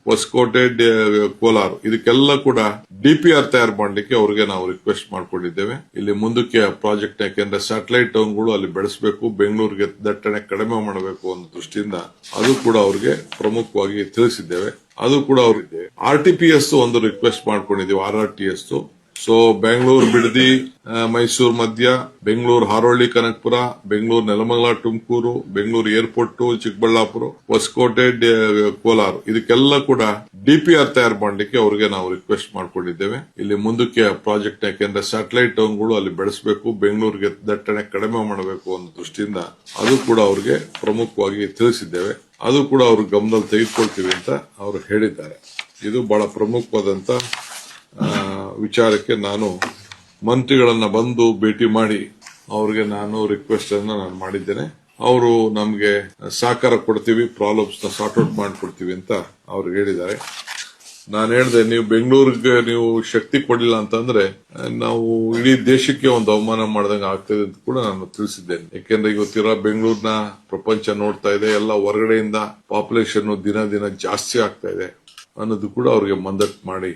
ಹೊಸಕೋಟೆ, ಕೋಲಾರ ಇದಕ್ಕೆಲ್ಲ ಕೂಡ DPR ತಯಾರು ಮಾಡಲಿಕ್ಕೆ ಅವ್ರಿಗೆ ನಾವು ರಿಕ್ವೆಸ್ಟ್ ಮಾಡ್ಕೊಂಡಿದ್ದೇವೆ. ಇಲ್ಲಿ ಮುಂದಕ್ಕೆ ಪ್ರಾಜೆಕ್ಟ್ ಯಾಕೆಂದ್ರೆ ಸ್ಯಾಟಲೈಟ್ ಟೌನ್ಗಳು ಅಲ್ಲಿ ಬೆಳೆಸಬೇಕು, ಬೆಂಗಳೂರಿಗೆ ದಟ್ಟಣೆ ಕಡಿಮೆ ಮಾಡಬೇಕು ಅನ್ನೋ ದೃಷ್ಟಿಯಿಂದ ಅದು ಕೂಡ ಅವ್ರಿಗೆ ಪ್ರಮುಖವಾಗಿ ತಿಳಿಸಿದ್ದೇವೆ. ಅದು ಕೂಡ ಅವ್ರಿಗೆ RTPS ಒಂದು ರಿಕ್ವೆಸ್ಟ್ ಮಾಡ್ಕೊಂಡಿದ್ದೀವಿ, RRTS. ಸೊ ಬೆಂಗಳೂರು ಬಿಡದಿ, ಮೈಸೂರು ಮಧ್ಯ, ಬೆಂಗಳೂರು ಹಾರೋಳ್ಳಿ ಕನಕಪುರ, ಬೆಂಗಳೂರು ನೆಲಮಂಗಲ ತುಮಕೂರು, ಬೆಂಗಳೂರು ಏರ್ಪೋರ್ಟ್ ಚಿಕ್ಕಬಳ್ಳಾಪುರ, ಹೊಸಕೋಟೆ, ಕೋಲಾರ ಇದಕ್ಕೆಲ್ಲ ಕೂಡ DPR ತಯಾರು ಮಾಡಲಿಕ್ಕೆ ಅವ್ರಿಗೆ ನಾವು ರಿಕ್ವೆಸ್ಟ್ ಮಾಡ್ಕೊಂಡಿದ್ದೇವೆ. ಇಲ್ಲಿ ಮುಂದಕ್ಕೆ ಪ್ರಾಜೆಕ್ಟ್ ಯಾಕೆಂದ್ರೆ ಸ್ಯಾಟಲೈಟ್ ಟೌನ್ಗಳು ಅಲ್ಲಿ ಬೆಳೆಸಬೇಕು, ಬೆಂಗಳೂರಿಗೆ ದಟ್ಟಣೆ ಕಡಿಮೆ ಮಾಡಬೇಕು ಅನ್ನೋ ದೃಷ್ಟಿಯಿಂದ ಅದು ಕೂಡ ಅವ್ರಿಗೆ ಪ್ರಮುಖವಾಗಿ ತಿಳಿಸಿದ್ದೇವೆ. ಅದು ಕೂಡ ಅವ್ರ ಗಮನದಲ್ಲಿ ತೆಗೆದುಕೊಳ್ತೀವಿ ಅಂತ ಅವರು ಹೇಳಿದ್ದಾರೆ. ಇದು ಬಹಳ ಪ್ರಮುಖವಾದಂತ ವಿಚಾರಕ್ಕೆ ನಾನು ಮಂತ್ರಿಗಳನ್ನ ಬಂದು ಭೇಟಿ ಮಾಡಿ ಅವ್ರಿಗೆ ನಾನು ರಿಕ್ವೆಸ್ಟ್ ಅನ್ನ ನಾನು ಮಾಡಿದ್ದೇನೆ. ಅವರು ನಮ್ಗೆ ಸಹಕಾರ ಕೊಡ್ತೀವಿ, ಪ್ರಾಬ್ಲಮ್ಸ್ ನ ಸಾರ್ಟ್ ಔಟ್ ಮಾಡ್ಕೊಡ್ತೀವಿ ಅಂತ ಅವ್ರು ಹೇಳಿದ್ದಾರೆ. ನಾನು ಹೇಳಿದೆ, ನೀವು ಬೆಂಗಳೂರಿಗೆ ನೀವು ಶಕ್ತಿ ಕೊಡಲಿಲ್ಲ ಅಂತಂದ್ರೆ ನಾವು ಇಡೀ ದೇಶಕ್ಕೆ ಒಂದು ಅವಮಾನ ಮಾಡ್ದಂಗೆ ಆಗ್ತದೆ ಅಂತ ಕೂಡ ನಾನು ತಿಳಿಸಿದ್ದೇನೆ. ಯಾಕೆಂದ್ರೆ ಇವತ್ತಿರೋ ಬೆಂಗಳೂರಿನ ಪ್ರಪಂಚ ನೋಡ್ತಾ ಇದೆ, ಎಲ್ಲ ಹೊರಗಡೆಯಿಂದ ಪಾಪ್ಯುಲೇಷನ್ ದಿನ ದಿನ ಜಾಸ್ತಿ ಆಗ್ತಾ ಇದೆ ಅನ್ನೋದು ಕೂಡ ಅವ್ರಿಗೆ ಮಂದಟ್ ಮಾಡಿ